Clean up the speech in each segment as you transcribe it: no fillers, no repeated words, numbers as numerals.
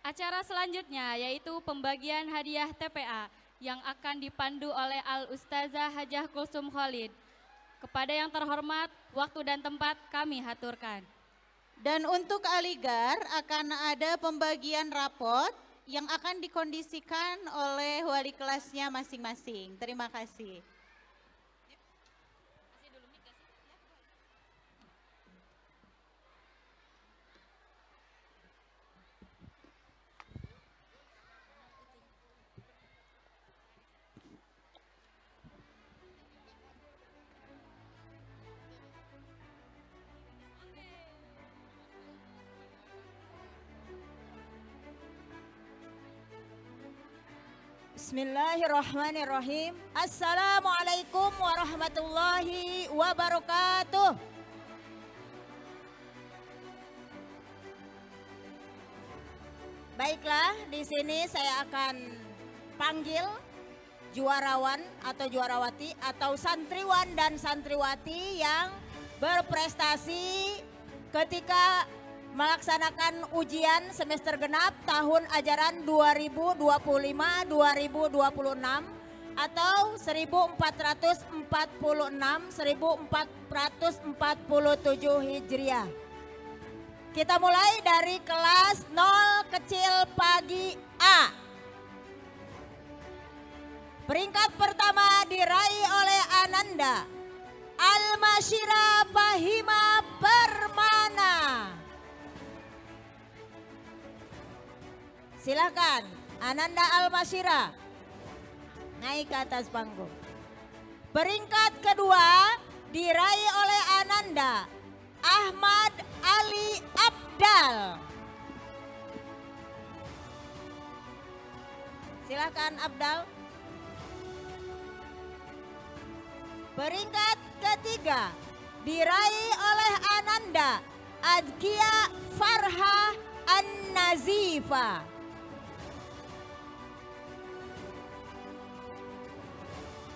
Acara selanjutnya yaitu pembagian hadiah TPA yang akan dipandu oleh Al-Ustazah Hajah Kulsum Khalid. Kepada yang terhormat, waktu dan tempat kami haturkan. Dan untuk Aligar akan ada pembagian rapot yang akan dikondisikan oleh wali kelasnya masing-masing. Terima kasih. Bismillahirrahmanirrahim. Assalamualaikum warahmatullahi wabarakatuh. Baiklah, di sini saya akan panggil juarawan atau juarawati atau santriwan dan santriwati yang berprestasi ketika melaksanakan ujian semester genap tahun ajaran 2025-2026 atau 1446-1447 Hijriah. Kita mulai dari kelas 0 kecil pagi A. Peringkat pertama diraih oleh Ananda Almasyira Fahima Permana. Silakan Ananda Almasyira naik ke atas panggung. Peringkat kedua diraih oleh Ananda Ahmad Ali Abdal. Silakan Abdal. Peringkat ketiga diraih oleh Ananda Azkia Farha An-Nazifa.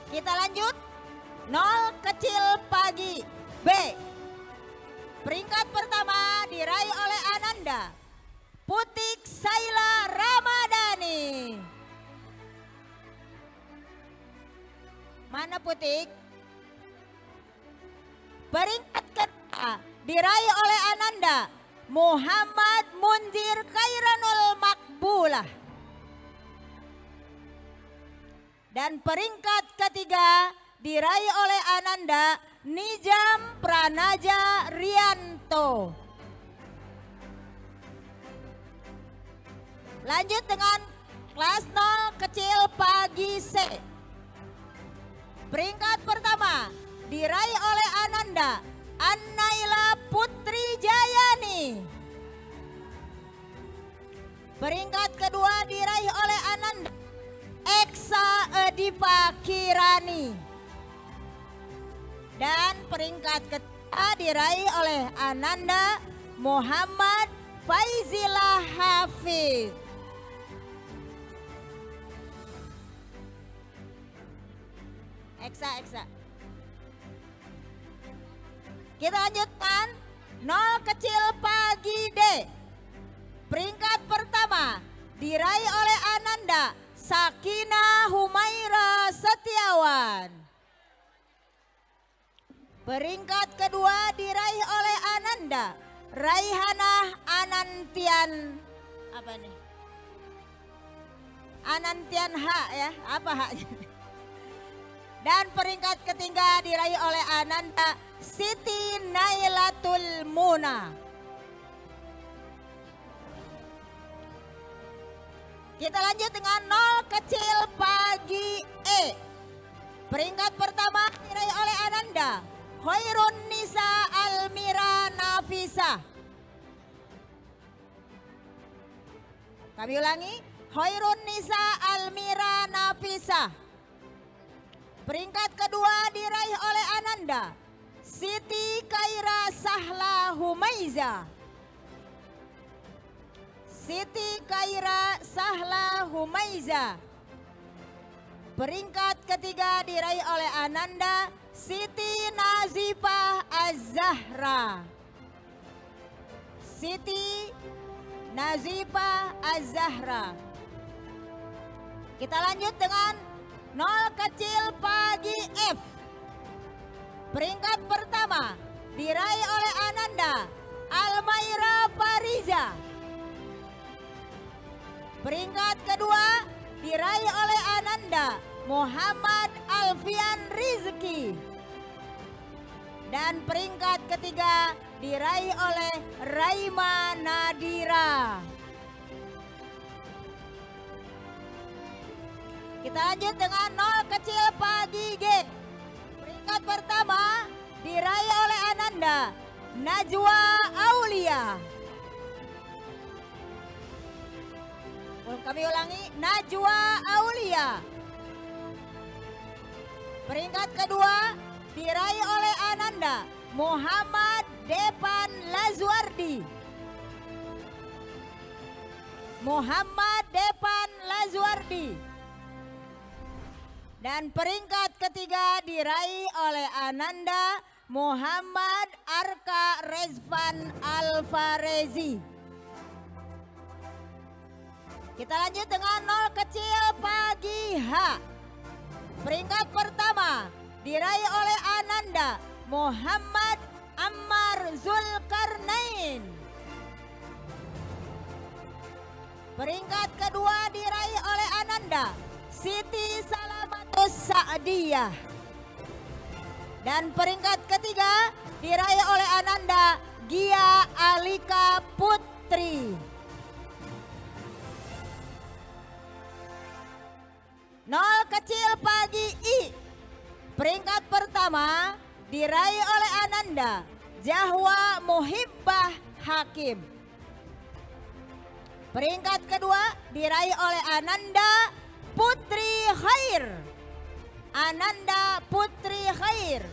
Kita lanjut, 0 kecil pagi B. Peringkat pertama diraih oleh Ananda Putik Saila Ramadhani. Mana Putik? Peringkat kedua diraih oleh Ananda Muhammad Munzir Khairanul Makbulah. Dan peringkat ketiga diraih oleh Ananda Nijam Pranaja Rianto. Lanjut dengan kelas 0 kecil pagi C. Peringkat pertama diraih oleh Ananda Annaila Putri Jayani. Peringkat kedua diraih oleh Ananda Eksa Edipa Kirani. Dan peringkat ketiga diraih oleh Ananda Muhammad Faizillah Hafiz. Eksa. Kita lanjutkan 0 kecil pagi D. Peringkat pertama diraih oleh Ananda Sakina Humaira Setiawan. Peringkat kedua diraih oleh Ananda Raihana Anantian. Apa nih? Anantian H ya, apa haknya? Dan peringkat ketiga diraih oleh Ananda Siti Nailatul Muna. Kita lanjut dengan 0 kecil pagi E. Peringkat pertama diraih oleh Ananda Khairun Nisa Almira Nafisa. Kami ulangi, Khairun Nisa Almira Nafisa. Peringkat kedua diraih oleh Ananda Siti Kaira Sahla Humaiza. Siti Kaira Sahla Humaiza. Peringkat ketiga diraih oleh Ananda Siti Nazifah Az-Zahra. Siti Nazifah Az-Zahra. Kita lanjut dengan 0 kecil pagi F. Peringkat pertama diraih oleh Ananda Almaira Fariza. Peringkat kedua diraih oleh Ananda Muhammad Alfian Rizki. Dan peringkat ketiga diraih oleh Raima Nadira. Kita lanjut dengan 0 kecil pagi G. Peringkat pertama diraih oleh Ananda Najwa Aulia. Kami ulangi, Najwa Aulia. Peringkat kedua diraih oleh Ananda Muhammad Depan Lazuardi. Muhammad Depan Lazuardi. Dan peringkat ketiga diraih oleh Ananda Muhammad Arka Rezvan Alfarezi. Kita lanjut dengan 0 kecil pagi H. Peringkat pertama diraih oleh Ananda Muhammad Ammar Zulkarnain. Peringkat kedua diraih oleh Ananda Siti Salamatus Sa'diyah. Dan peringkat ketiga diraih oleh Ananda Gia Alika Putri. 0 kecil pagi I. Peringkat pertama diraih oleh Ananda Jahwa Muhibbah Hakim. Peringkat kedua diraih oleh Ananda Putri Khair. Ananda Putri Khair.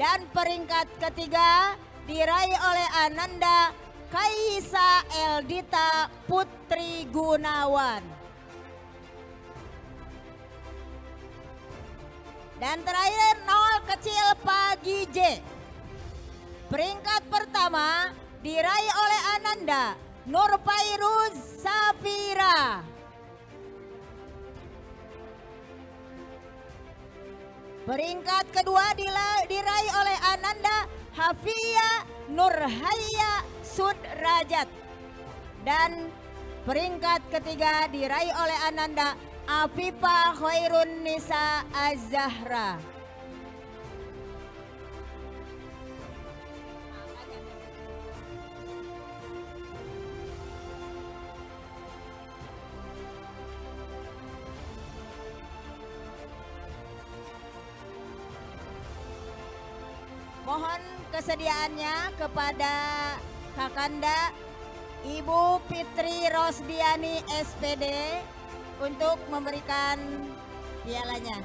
Dan peringkat ketiga diraih oleh Ananda Kaisa Eldita Putri Gunawan. Dan terakhir 0 kecil pagi J. Peringkat pertama diraih oleh Ananda Nurfairuz Safira. Peringkat kedua diraih oleh Ananda Hafia Nurhaya Sudrajat. Dan peringkat ketiga diraih oleh Ananda Afifa Khairun Nisa Az-Zahra. Mohon kesediaannya kepada Kakanda Ibu Fitri Rosdiani SPD untuk memberikan pialanya.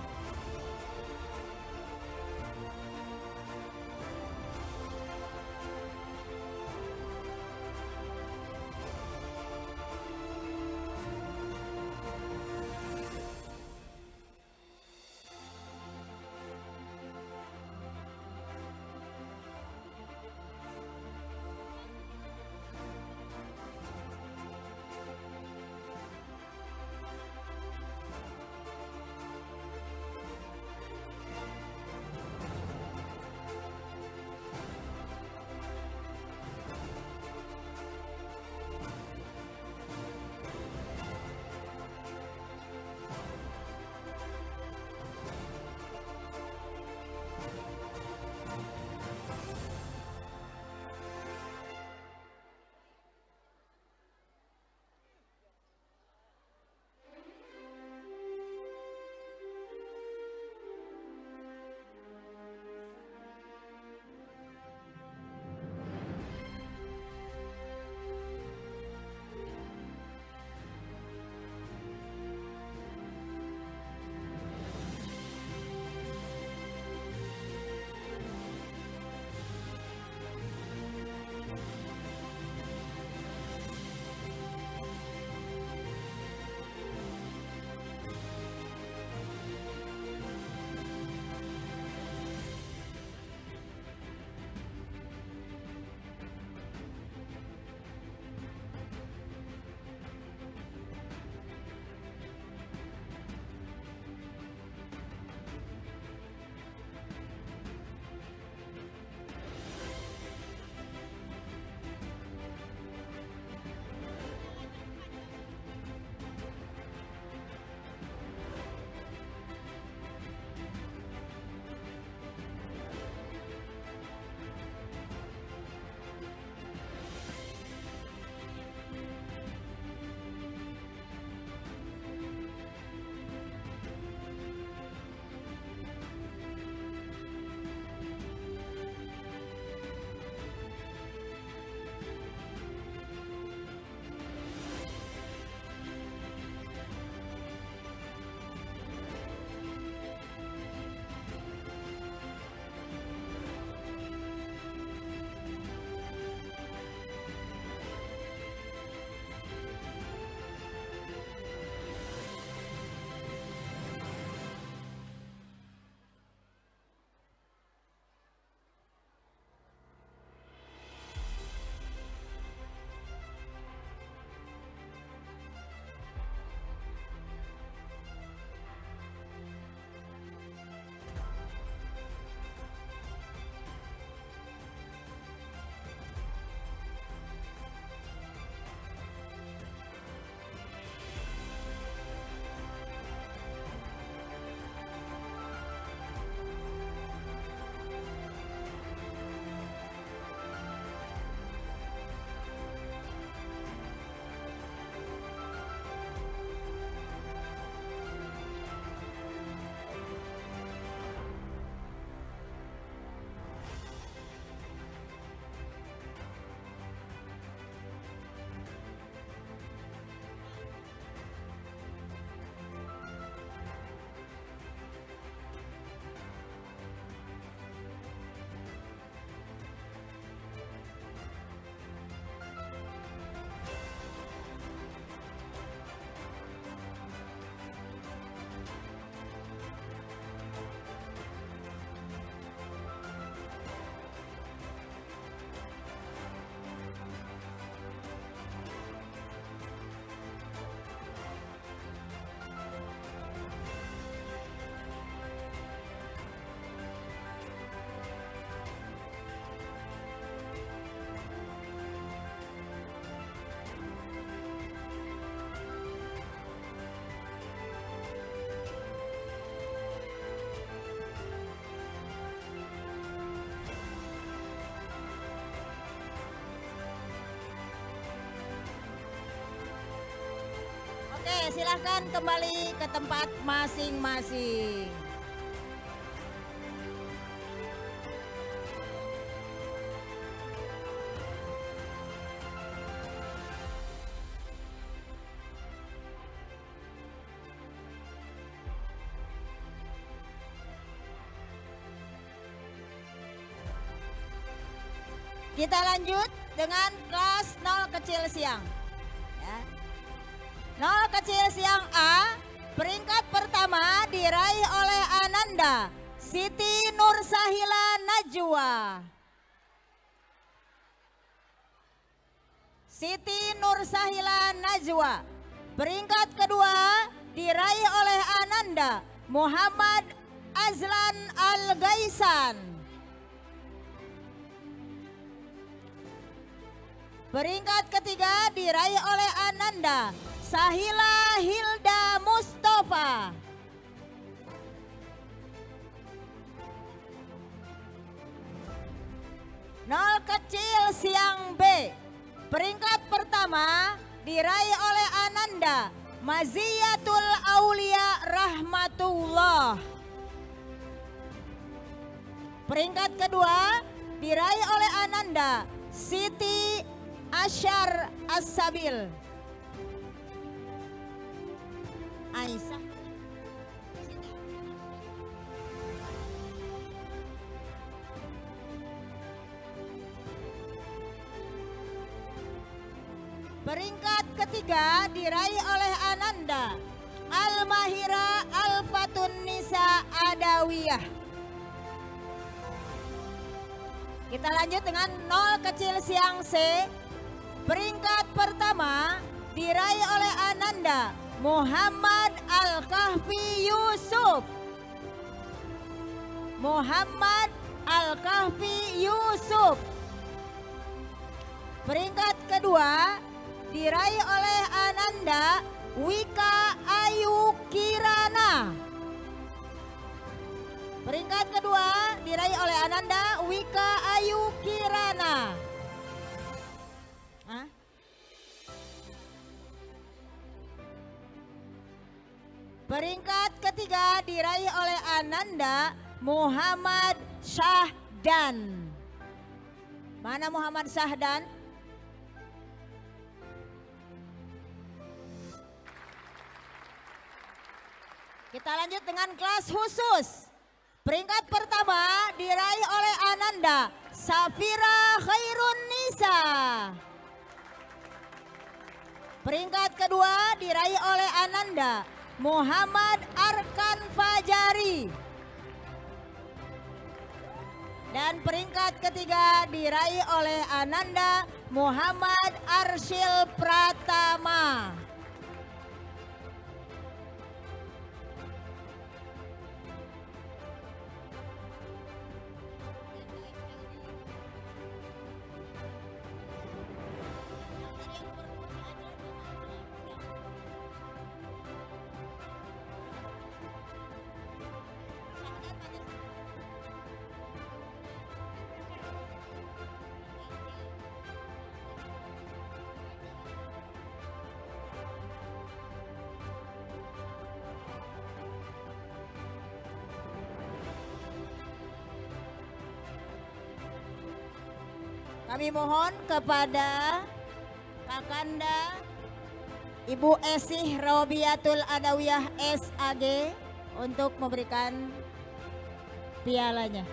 Oke, silahkan kembali ke tempat masing-masing. Kita lanjut dengan kelas 0 kecil siang. Ya. 0 kecil siang A, peringkat pertama diraih oleh Ananda Siti Nursahila Najwa. Siti Nursahila Najwa. Peringkat kedua diraih oleh Ananda Muhammad Azlan Al-Gaisan. Peringkat ketiga diraih oleh Ananda Sahila Hilda Mustafa. Nol kecil siang B. Peringkat pertama diraih oleh Ananda Maziyatul Aulia Rahmatullah. Peringkat kedua diraih oleh Ananda Siti Asyar As-Sabil. Aisyah. Peringkat ketiga diraih oleh Ananda Al-Mahira Al-Fatun Nisa Adawiyah. Kita lanjut dengan 0 kecil siang C. Peringkat pertama diraih oleh Ananda Muhammad Al-Kahfi Yusuf. Muhammad Al-Kahfi Yusuf. Peringkat kedua diraih oleh Ananda Wika Ayu Kirana. Peringkat kedua diraih oleh Ananda Wika Ayu Kirana. Peringkat ketiga diraih oleh Ananda Muhammad Syahdan. Mana Muhammad Syahdan? Kita lanjut dengan kelas khusus. Peringkat pertama diraih oleh Ananda Safira Khairun Nisa. Peringkat kedua diraih oleh Ananda Muhammad Arkan Fajari. Dan peringkat ketiga diraih oleh Ananda Muhammad Arsyil Pratama. Kami mohon kepada Kakanda Ibu Esih Robiatul Adawiyah SAG untuk memberikan pialanya.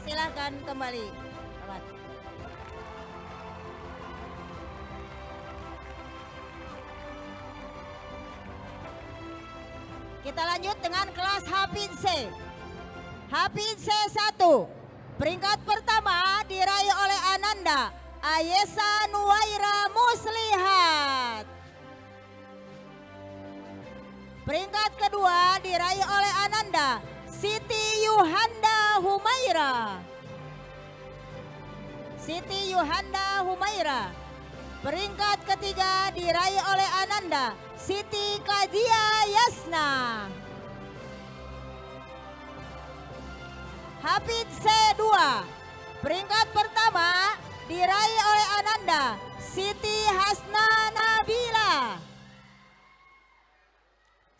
Silahkan kembali. Selamat. Kita lanjut dengan kelas Hafid C. Hafid C1. Peringkat pertama diraih oleh Ananda Ayesa Nuwaira Muslihat. Peringkat kedua diraih oleh Ananda Siti Yuhanda Humaira. Siti Yuhanda Humaira. Peringkat ketiga diraih oleh Ananda Siti Kajia Yasna. Hafid C2. Peringkat pertama diraih oleh Ananda Siti Hasna Nabila.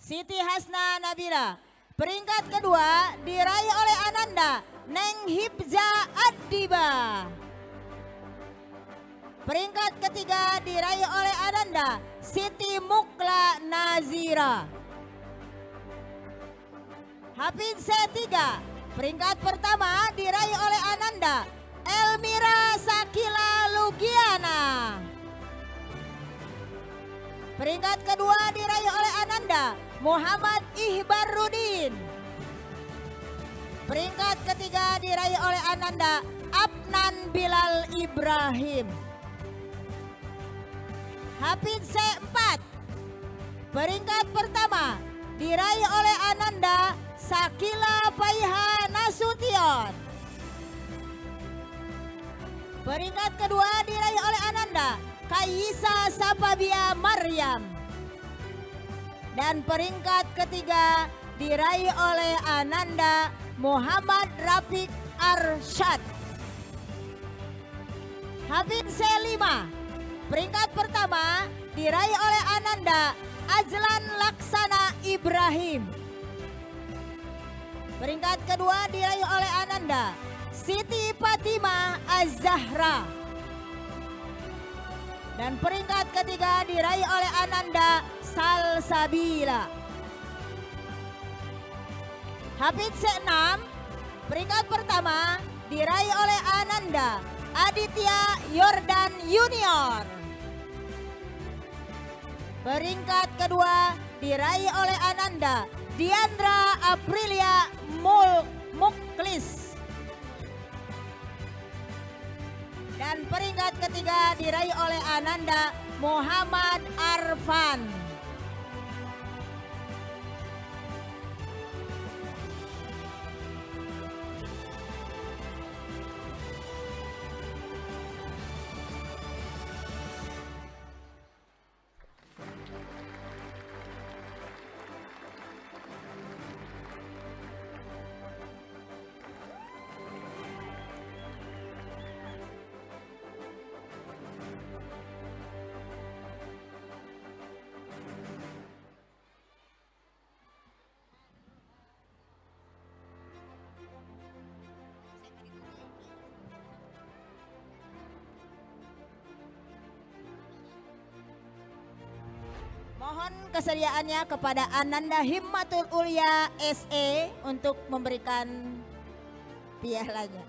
Siti Hasna Nabila. Peringkat kedua diraih oleh Ananda Neng Hibza Adiba. Peringkat ketiga diraih oleh Ananda Siti Mukla Nazira. Hafid C3. Peringkat pertama diraih oleh Ananda Elmira Sakila Lugiana. Peringkat kedua diraih oleh Ananda Muhammad Ihbarudin. Peringkat ketiga diraih oleh Ananda Abnan Bilal Ibrahim. Hafid C4. Peringkat pertama diraih oleh Ananda Sakila Paiha Nasution. Peringkat kedua diraih oleh Ananda Kaisa Sapabia Maryam. Dan peringkat ketiga diraih oleh Ananda Muhammad Rafiq Arsyad. Hafid C5. Peringkat pertama diraih oleh Ananda Azlan Laksana Ibrahim. Peringkat kedua diraih oleh Ananda Siti Fatimah Az-Zahra. Dan peringkat ketiga diraih oleh Ananda Salsabila. Hafid C6. Peringkat pertama diraih oleh Ananda Aditya Yordan Junior. Peringkat kedua diraih oleh Ananda Diandra Aprilia Muklis. Dan peringkat ketiga diraih oleh Ananda Muhammad Arfan. Mohon kesediaannya kepada Ananda Himmatul Ulia SE untuk memberikan pialanya.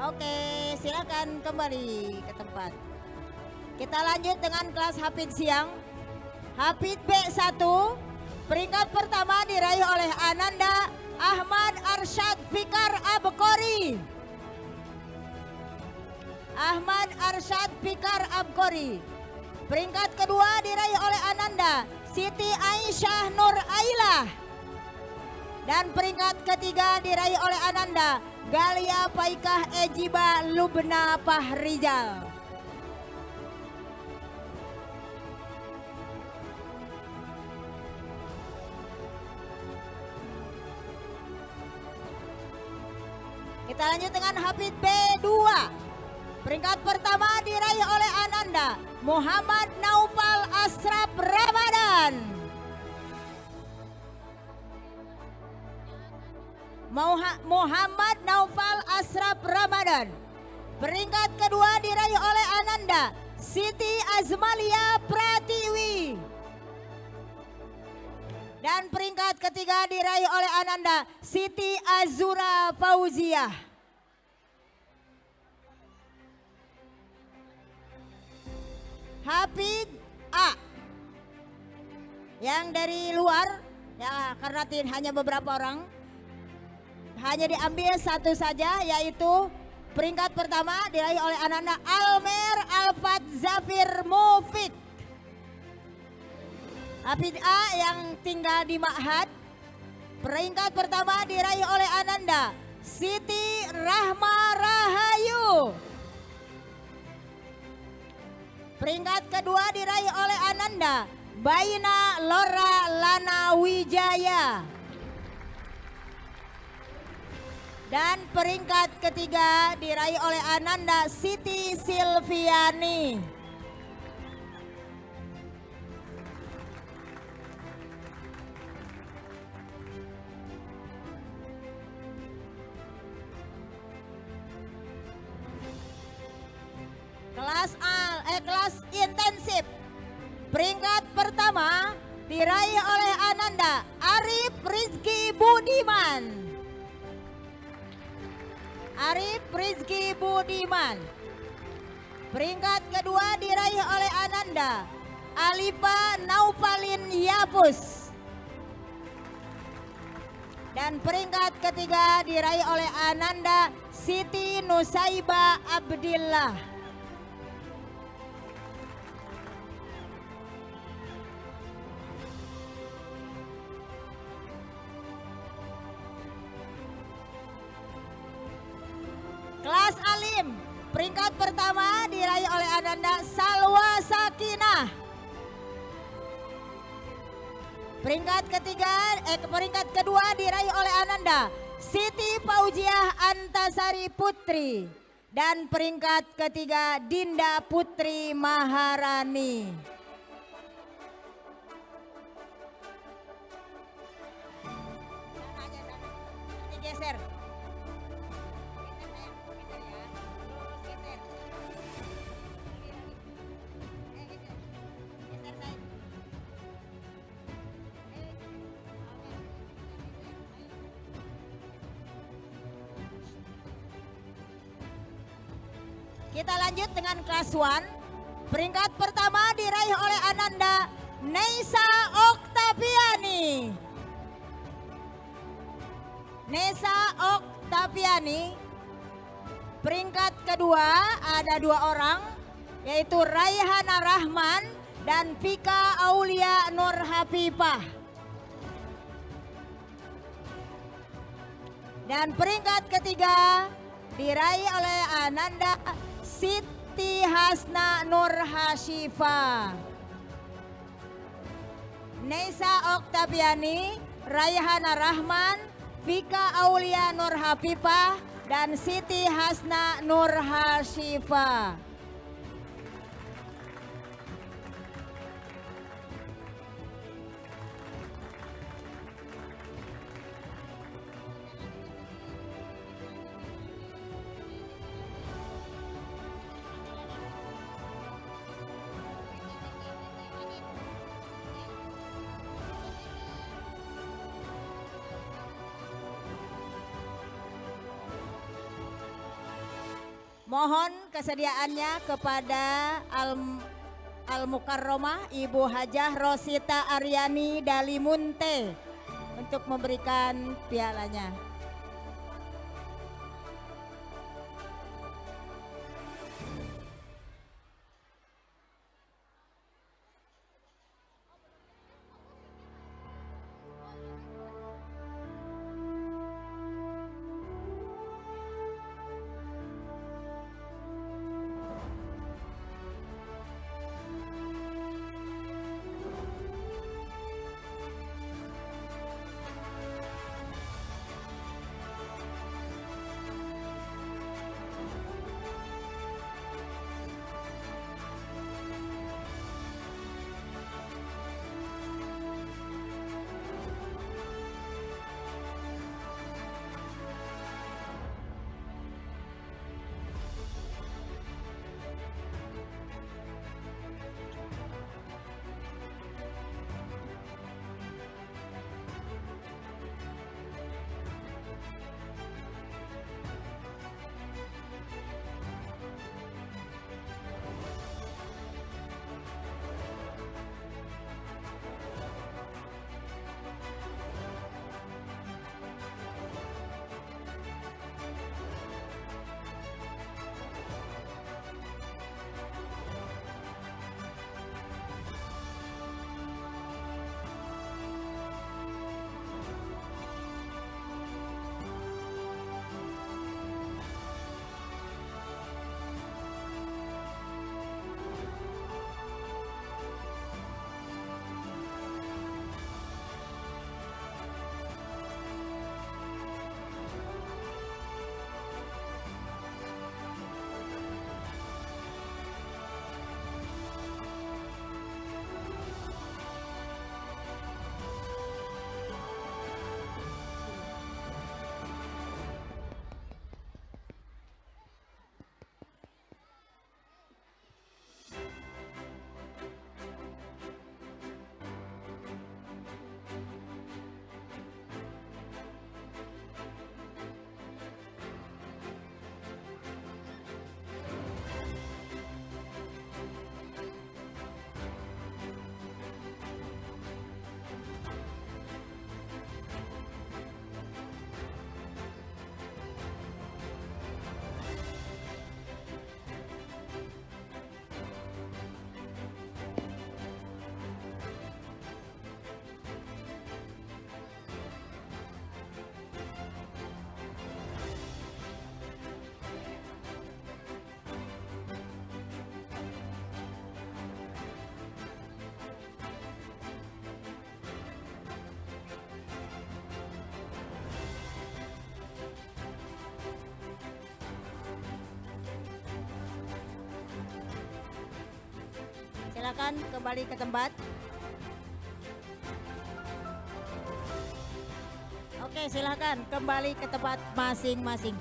Oke, silakan kembali ke tempat. Kita lanjut dengan kelas Hafid siang. Hafid B1, peringkat pertama diraih oleh Ananda Ahmad Arsyad Fikar Abkori. Ahmad Arsyad Fikar Abkori. Peringkat kedua diraih oleh Ananda Siti Aisyah Nur Ailah. Dan peringkat ketiga diraih oleh Ananda Galia Paikah Ejiba Lubna Fahrizal. Kita lanjut dengan Hafid B2. Peringkat pertama diraih oleh Ananda Muhammad Naufal Asraf Ramadan. Muhammad Naufal Asraf Ramadan. Peringkat kedua diraih oleh Ananda Siti Azmalia Pratiwi. Dan peringkat ketiga diraih oleh Ananda Siti Azura Fauziah. Hafid A. Yang dari luar, ya karena hanya beberapa orang, hanya diambil satu saja, yaitu peringkat pertama diraih oleh Ananda Almer Alfat Zafir Mufid. Hafid A yang tinggal di Ma'had. Peringkat pertama diraih oleh Ananda Siti Rahma Rahayu. Peringkat kedua diraih oleh Ananda Baina Lora Lana Wijaya. Dan peringkat ketiga diraih oleh Ananda Siti Silviani. Kelas intensif. Peringkat pertama diraih oleh Ananda Arif Rizky Budiman. Arif Rizky Budiman. Peringkat kedua diraih oleh Ananda Alifa Naufalin Yabus. Dan peringkat ketiga diraih oleh Ananda Siti Nusaiba Abdillah. Kelas Alim, peringkat pertama diraih oleh Ananda Salwa Sakinah. Peringkat kedua diraih oleh Ananda Siti Fauziah Antasari Putri. Dan peringkat ketiga Dinda Putri Maharani. Nanti geser. Kita lanjut dengan kelas 1. Peringkat pertama diraih oleh Ananda Neisa Oktaviani. Neisa Oktaviani. Peringkat kedua ada 2 orang, yaitu Raihana Rahman dan Vika Aulia Nur Hafifah. Dan peringkat ketiga diraih oleh Ananda Siti Hasna Nur Hasyifa. Neisa Oktaviani, Raihana Rahman, Vika Aulia Nur Hafifah, dan Siti Hasna Nur Hasyifa. Mohon kesediaannya kepada Al-Mukarromah Ibu Hajah Rosita Aryani Dalimunte untuk memberikan pialanya. Silakan kembali ke tempat. Oke, silakan kembali ke tempat masing-masing.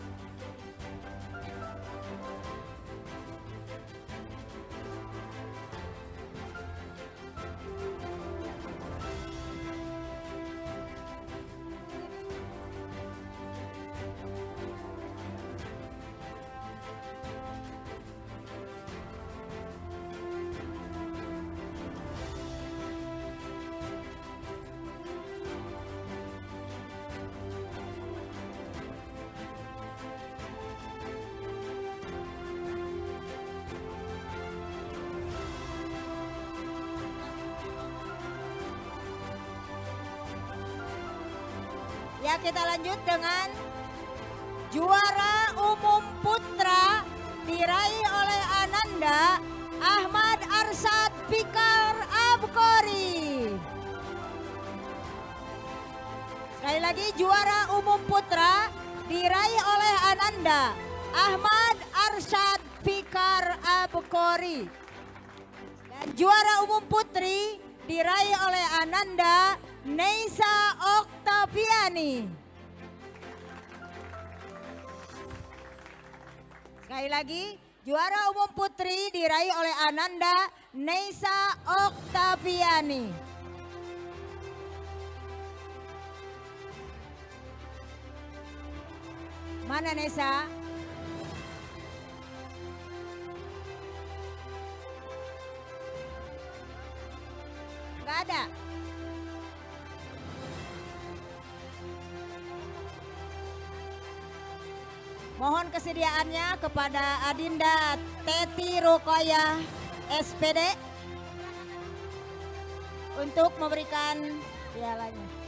Ya, kita lanjut dengan juara umum putra diraih oleh Ananda Ahmad Arsyad Fikar Abkori. Sekali lagi, juara umum putra diraih oleh Ananda Ahmad Arsyad Fikar Abkori. Dan juara umum putri diraih oleh Ananda Neisa Oktaviani. Sekali lagi, juara umum putri diraih oleh Ananda Neisa Oktaviani. Mana Neisa? Nggak ada. Mohon kesediaannya kepada Adinda Teti Rukoyah SPD untuk memberikan pialanya.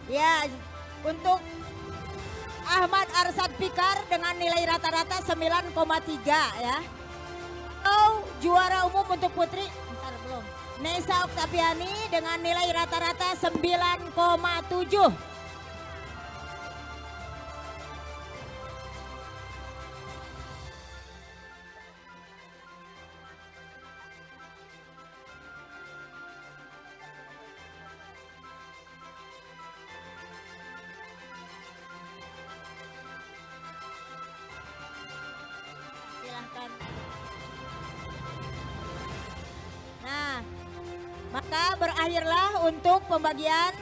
Ya, untuk Ahmad Arsad Fikar dengan nilai rata-rata 9,3 ya. Oh, juara umum untuk putri, bentar belum. Nesa Oktaviani dengan nilai rata-rata 9,7. Silahkan. Nah, maka berakhirlah untuk pembagian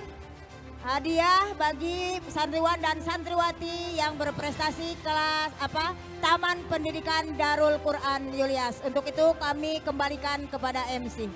hadiah bagi santriwan dan santriwati yang berprestasi kelas Taman Pendidikan Darul Quran Yulias. Untuk itu kami kembalikan kepada MC.